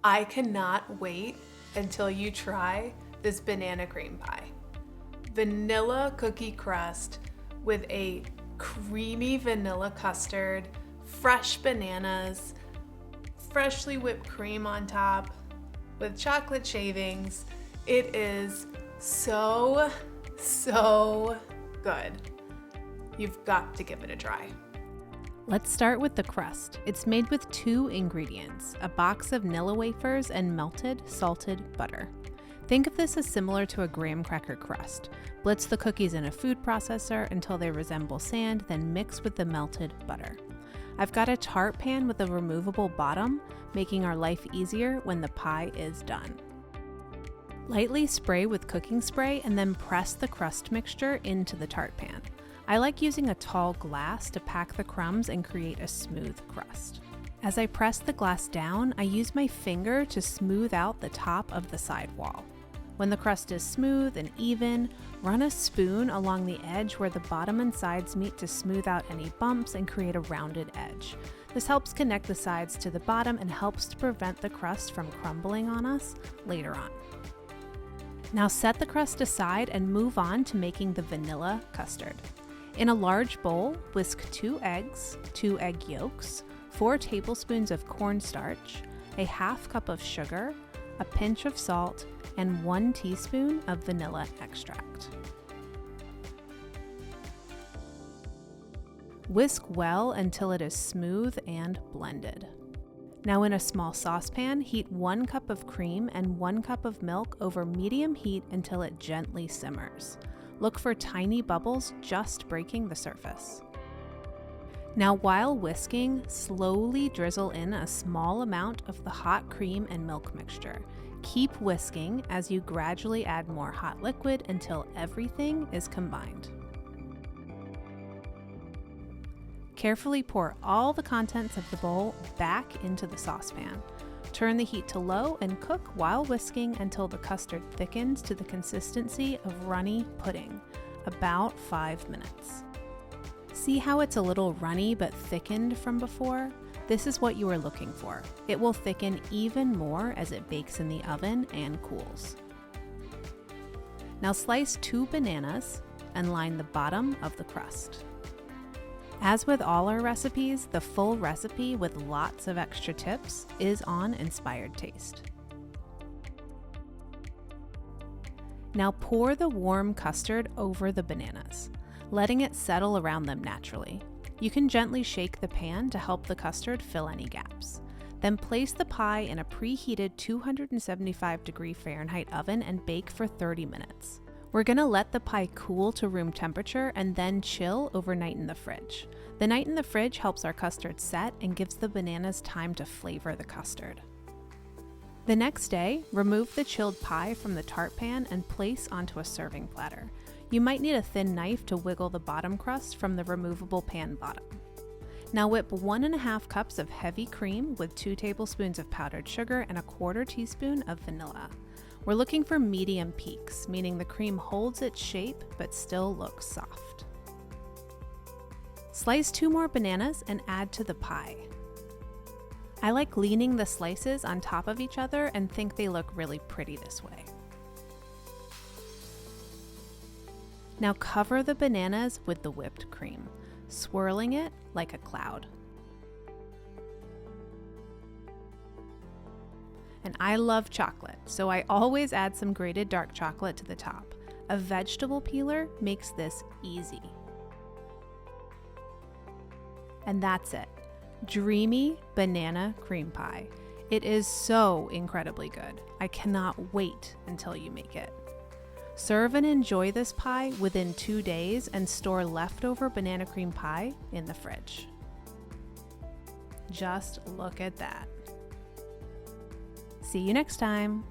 I cannot wait until you try this banana cream pie. Vanilla cookie crust with a creamy vanilla custard, fresh bananas, freshly whipped cream on top with chocolate shavings. It is so good. You've got to give it a try. Let's start with the crust. It's made with 2 ingredients, a box of Nilla wafers and melted, salted butter. Think of this as similar to a graham cracker crust. Blitz the cookies in a food processor until they resemble sand, then mix with the melted butter. I've got a tart pan with a removable bottom, making our life easier when the pie is done. Lightly spray with cooking spray and then press the crust mixture into the tart pan. I like using a tall glass to pack the crumbs and create a smooth crust. As I press the glass down, I use my finger to smooth out the top of the side wall. When the crust is smooth and even, run a spoon along the edge where the bottom and sides meet to smooth out any bumps and create a rounded edge. This helps connect the sides to the bottom and helps to prevent the crust from crumbling on us later on. Now set the crust aside and move on to making the vanilla custard. In a large bowl, whisk 2 eggs, 2 egg yolks, 4 tablespoons of cornstarch, a half cup of sugar, a pinch of salt, and 1 teaspoon of vanilla extract. Whisk well until it is smooth and blended. Now in a small saucepan, heat 1 cup of cream and 1 cup of milk over medium heat until it gently simmers. Look for tiny bubbles just breaking the surface. Now while whisking, slowly drizzle in a small amount of the hot cream and milk mixture. Keep whisking as you gradually add more hot liquid until everything is combined. Carefully pour all the contents of the bowl back into the saucepan. Turn the heat to low and cook while whisking until the custard thickens to the consistency of runny pudding, about 5 minutes. See how it's a little runny but thickened from before? This is what you are looking for. It will thicken even more as it bakes in the oven and cools. Now slice 2 bananas and line the bottom of the crust. As with all our recipes, the full recipe with lots of extra tips is on Inspired Taste. Now pour the warm custard over the bananas, letting it settle around them naturally. You can gently shake the pan to help the custard fill any gaps. Then place the pie in a preheated 275-degree Fahrenheit oven and bake for 30 minutes. We're going to let the pie cool to room temperature and then chill overnight in the fridge. The night in the fridge helps our custard set and gives the bananas time to flavor the custard. The next day, remove the chilled pie from the tart pan and place onto a serving platter. You might need a thin knife to wiggle the bottom crust from the removable pan bottom. Now whip 1.5 cups of heavy cream with 2 tablespoons of powdered sugar and a 1/4 teaspoon of vanilla. We're looking for medium peaks, meaning the cream holds its shape but still looks soft. Slice 2 more bananas and add to the pie. I like leaning the slices on top of each other and think they look really pretty this way. Now cover the bananas with the whipped cream, swirling it like a cloud. And I love chocolate, so I always add some grated dark chocolate to the top. A vegetable peeler makes this easy. And that's it. Dreamy banana cream pie. It is so incredibly good. I cannot wait until you make it. Serve and enjoy this pie within 2 days and store leftover banana cream pie in the fridge. Just look at that. See you next time.